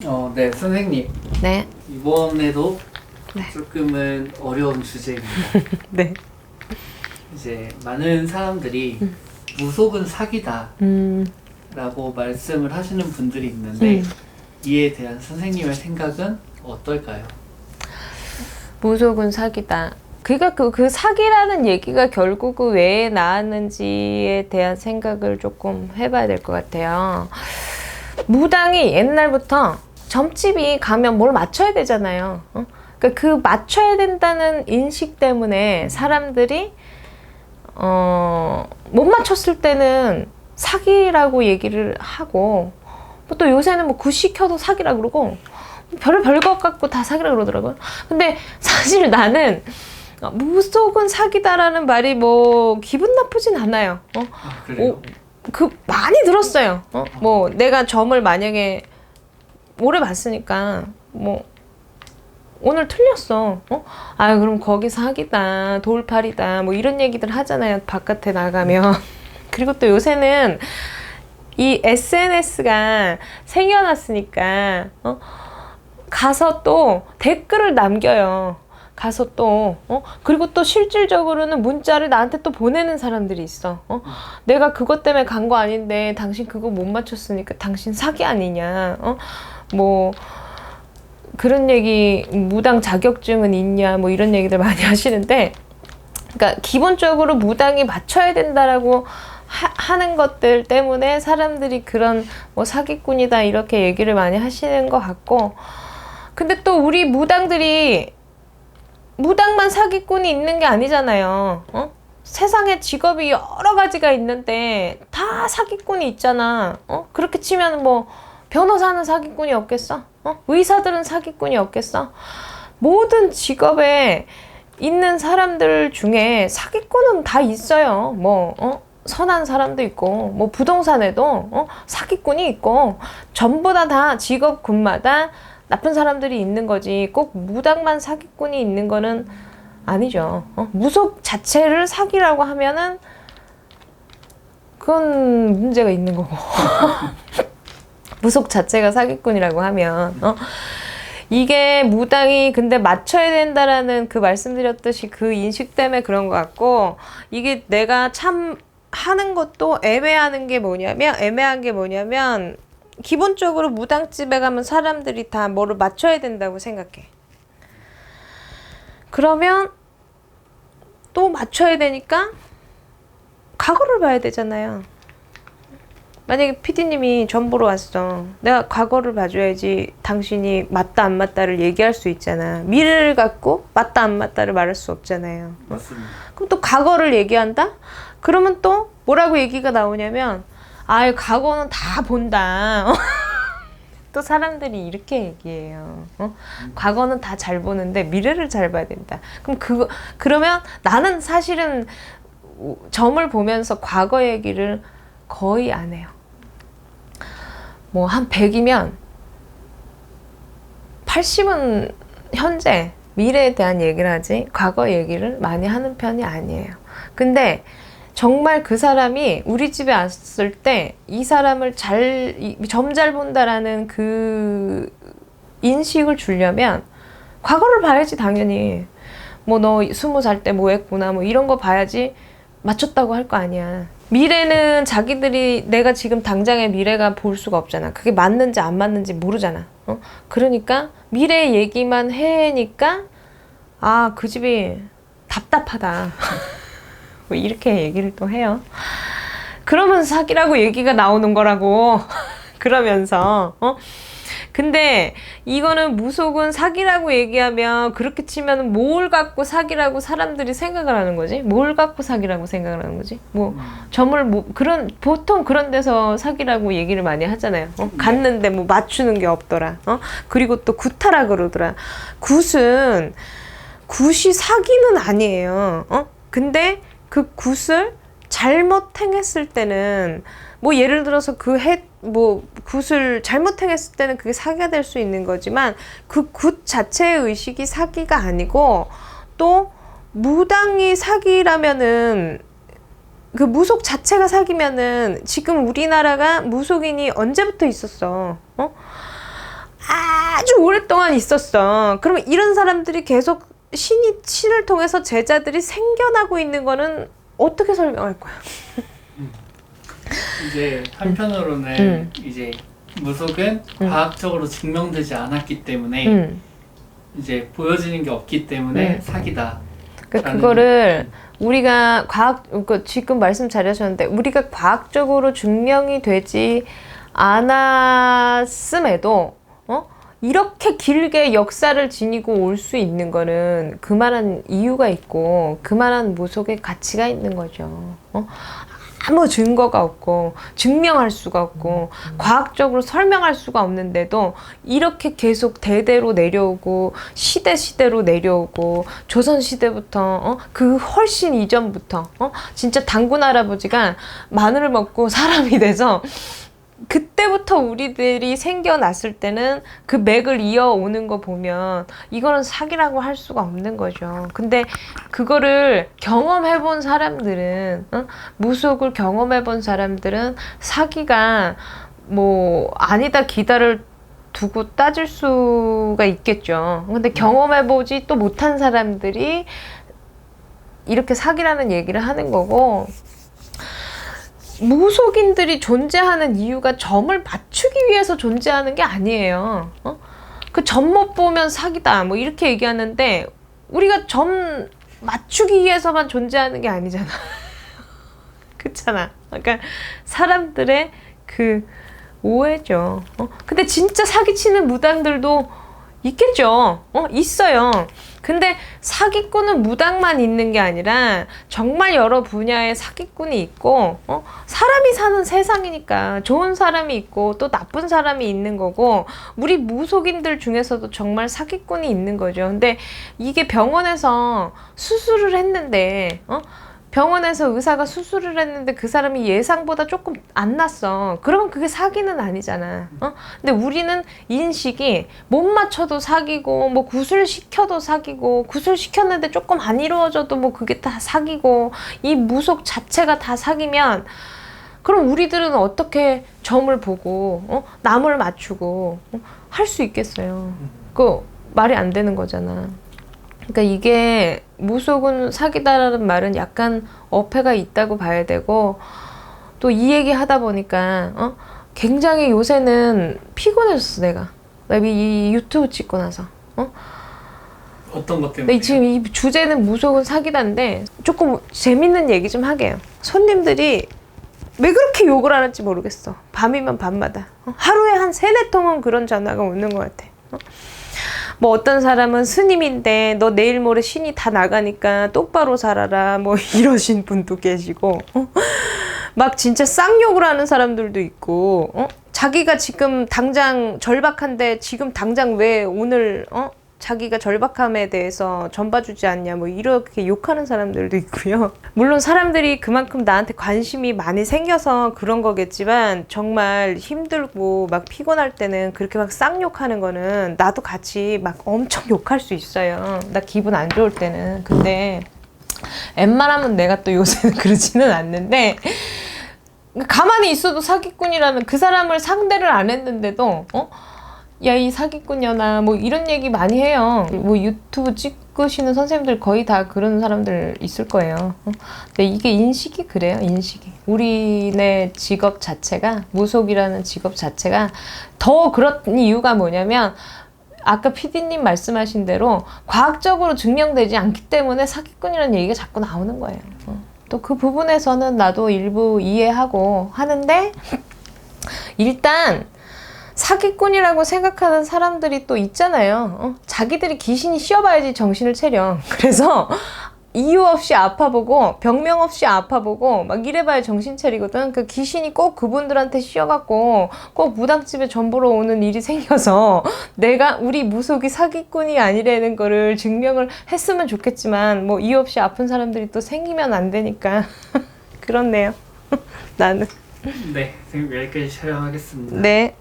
네, 선생님. 네. 이번에도 네. 조금은 어려운 주제입니다. 네. 이제 많은 사람들이 무속은 사기다 라고 말씀을 하시는 분들이 있는데 이에 대한 선생님의 생각은 어떨까요? 무속은 사기다. 그러니까 그 사기라는 얘기가 결국 왜 나왔는지에 대한 생각을 조금 해봐야 될 것 같아요. 무당이 옛날부터 점집이 가면 뭘 맞춰야 되잖아요. 그러니까 그 맞춰야 된다는 인식 때문에 사람들이 못 맞췄을 때는 사기라고 얘기를 하고, 또 요새는 뭐 굿시켜도 사기라 그러고 별것 같고 다 사기라 그러더라고요. 근데 사실 나는 무속은 사기다라는 말이 뭐 기분 나쁘진 않아요. 그래요? 많이 들었어요. 뭐 내가 점을 만약에 오래 봤으니까 뭐 오늘 틀렸어. 그럼 거기 사기다, 돌팔이다, 뭐 이런 얘기들 하잖아요. 바깥에 나가면. 그리고 또 요새는 이 SNS가 생겨났으니까 가서 또 댓글을 남겨요. 가서 또 그리고 또 실질적으로는 문자를 나한테 또 보내는 사람들이 있어. 내가 그것 때문에 간 거 아닌데 당신 그거 못 맞췄으니까 당신 사기 아니냐. 뭐 그런 얘기, 무당 자격증은 있냐, 뭐 이런 얘기들 많이 하시는데, 그러니까 기본적으로 무당이 맞춰야 된다라고 하는 것들 때문에 사람들이 그런 뭐 사기꾼이다 이렇게 얘기를 많이 하시는 것 같고, 근데 또 우리 무당들이 무당만 사기꾼이 있는 게 아니잖아요. 세상에 직업이 여러 가지가 있는데 다 사기꾼이 있잖아. 그렇게 치면 뭐 변호사는 사기꾼이 없겠어? 의사들은 사기꾼이 없겠어? 모든 직업에 있는 사람들 중에 사기꾼은 다 있어요. 뭐 선한 사람도 있고, 뭐 부동산에도 사기꾼이 있고, 전부 다 직업군마다 나쁜 사람들이 있는 거지. 꼭 무당만 사기꾼이 있는 거는 아니죠. 무속 자체를 사기라고 하면은 그건 문제가 있는 거고. 무속 자체가 사기꾼이라고 하면 이게 무당이 근데 맞춰야 된다라는 그 말씀드렸듯이 그 인식 때문에 그런 것 같고, 이게 내가 참 하는 것도 애매한 게 뭐냐면 기본적으로 무당집에 가면 사람들이 다 뭐를 맞춰야 된다고 생각해. 그러면 또 맞춰야 되니까 과거를 봐야 되잖아요. 만약에 PD님이 점 보러 왔어. 내가 과거를 봐줘야지 당신이 맞다 안 맞다를 얘기할 수 있잖아. 미래를 갖고 맞다 안 맞다를 말할 수 없잖아요. 맞습니다. 그럼 또 과거를 얘기한다? 그러면 또 뭐라고 얘기가 나오냐면 과거는 다 본다. 또 사람들이 이렇게 얘기해요. 과거는 다 잘 보는데 미래를 잘 봐야 된다. 그러면 나는 사실은 점을 보면서 과거 얘기를 거의 안 해요. 뭐 한 100이면 80은 현재 미래에 대한 얘기를 하지 과거 얘기를 많이 하는 편이 아니에요. 근데 정말 그 사람이 우리 집에 왔을 때 이 사람을 점 잘 본다라는 그 인식을 주려면 과거를 봐야지. 당연히 뭐 너 20살 때 뭐 했구나 뭐 이런 거 봐야지 맞췄다고 할 거 아니야. 미래는 자기들이 내가 지금 당장의 미래가 볼 수가 없잖아. 그게 맞는지 안 맞는지 모르잖아. 그러니까 미래 얘기만 해니까 그 집이 답답하다. 뭐 이렇게 얘기를 또 해요. 그러면서 사기라고 얘기가 나오는 거라고. 그러면서 근데 이거는 무속은 사기라고 얘기하면 그렇게 치면 뭘 갖고 사기라고 사람들이 생각을 하는 거지? 뭘 갖고 사기라고 생각을 하는 거지? 뭐 점을 보통 그런 데서 사기라고 얘기를 많이 하잖아요. 갔는데 뭐 맞추는 게 없더라. 그리고 또 굿하라 그러더라. 굿이 사기는 아니에요. 근데 그 굿을 잘못 행했을 때는 뭐 예를 들어서 굿을 잘못 행했을 때는 그게 사기가 될 수 있는 거지만 그 굿 자체의 의식이 사기가 아니고, 또 무당이 사기라면은 그 무속 자체가 사기면은 지금 우리나라가 무속인이 언제부터 있었어? 아주 오랫동안 있었어. 그러면 이런 사람들이 계속 신을 통해서 제자들이 생겨나고 있는 거는 어떻게 설명할 거야? 이제 한편으로는 이제 무속은 과학적으로 증명되지 않았기 때문에 이제 보여지는 게 없기 때문에 사기다. 그러니까 그거를 우리가 지금 말씀 잘하셨는데 우리가 과학적으로 증명이 되지 않았음에도 이렇게 길게 역사를 지니고 올 수 있는 거는 그만한 이유가 있고 그만한 무속의 가치가 있는 거죠. 아무 증거가 없고 증명할 수가 없고 과학적으로 설명할 수가 없는데도 이렇게 계속 대대로 내려오고 시대로 내려오고 조선시대부터 그 훨씬 이전부터 진짜 단군 할아버지가 마늘을 먹고 사람이 돼서 그때부터 우리들이 생겨났을 때는 그 맥을 이어오는 거 보면 이거는 사기라고 할 수가 없는 거죠. 근데 그거를 경험해본 사람들은 무속을 경험해본 사람들은 사기가 뭐 아니다 기다를 두고 따질 수가 있겠죠. 근데 경험해보지 또 못한 사람들이 이렇게 사기라는 얘기를 하는 거고, 무속인들이 존재하는 이유가 점을 맞추기 위해서 존재하는 게 아니에요. 그 점 못 보면 사기다 뭐 이렇게 얘기하는데 우리가 점 맞추기 위해서만 존재하는 게 아니잖아. 그렇잖아. 그러니까 사람들의 그 오해죠. 근데 진짜 사기치는 무당들도 있겠죠. 있어요. 근데 사기꾼은 무당만 있는 게 아니라 정말 여러 분야의 사기꾼이 있고 사람이 사는 세상이니까 좋은 사람이 있고 또 나쁜 사람이 있는 거고 우리 무속인들 중에서도 정말 사기꾼이 있는 거죠. 근데 이게 병원에서 수술을 했는데 병원에서 의사가 수술을 했는데 그 사람이 예상보다 조금 안 났어. 그러면 그게 사기는 아니잖아. 근데 우리는 인식이 못 맞춰도 사기고 뭐 구술시켜도 사기고 구술시켰는데 조금 안 이루어져도 뭐 그게 다 사기고 이 무속 자체가 다 사기면 그럼 우리들은 어떻게 점을 보고 남을 맞추고 할 수 있겠어요. 그 말이 안 되는 거잖아. 그러니까 이게 무속은 사기다라는 말은 약간 어폐가 있다고 봐야 되고 또 이 얘기 하다 보니까 굉장히 요새는 피곤해졌어 내가 이 유튜브 찍고 나서 어떤 것 때문에? 지금 이 주제는 무속은 사기다인데 조금 재밌는 얘기 좀 하게요. 손님들이 왜 그렇게 욕을 하는지 모르겠어. 밤이면 밤마다 하루에 한 3-4통은 그런 전화가 오는 것 같아. 뭐 어떤 사람은 스님인데 너 내일 모레 신이 다 나가니까 똑바로 살아라 뭐 이러신 분도 계시고 막 진짜 쌍욕을 하는 사람들도 있고 자기가 지금 당장 절박한데 지금 당장 왜 오늘 자기가 절박함에 대해서 전 봐주지 않냐 뭐 이렇게 욕하는 사람들도 있고요. 물론 사람들이 그만큼 나한테 관심이 많이 생겨서 그런 거겠지만 정말 힘들고 막 피곤할 때는 그렇게 막 쌍욕하는 거는 나도 같이 막 엄청 욕할 수 있어요. 나 기분 안 좋을 때는. 근데 웬만하면 내가 또 요새는 그러지는 않는데 가만히 있어도 사기꾼이라는 그 사람을 상대를 안 했는데도 야, 이 사기꾼이나 뭐 이런 얘기 많이 해요. 뭐 유튜브 찍으시는 선생님들 거의 다 그런 사람들 있을 거예요. 근데 이게 인식이 그래요, 인식이. 우리네 직업 자체가, 무속이라는 직업 자체가 더 그런 이유가 뭐냐면 아까 PD님 말씀하신 대로 과학적으로 증명되지 않기 때문에 사기꾼이라는 얘기가 자꾸 나오는 거예요. 또 그 부분에서는 나도 일부 이해하고 하는데 일단 사기꾼이라고 생각하는 사람들이 또 있잖아요. 자기들이 귀신이 씌어봐야지 정신을 차려. 그래서 이유 없이 아파보고 병명 없이 아파보고 막 이래봐야 정신 차리거든. 그 귀신이 꼭 그분들한테 씌어갖고 꼭 무당집에 전 보러 오는 일이 생겨서 내가 우리 무속이 사기꾼이 아니라는 거를 증명을 했으면 좋겠지만 뭐 이유 없이 아픈 사람들이 또 생기면 안 되니까 그렇네요. 나는. 네, 선생님 여기까지 촬영하겠습니다. 네.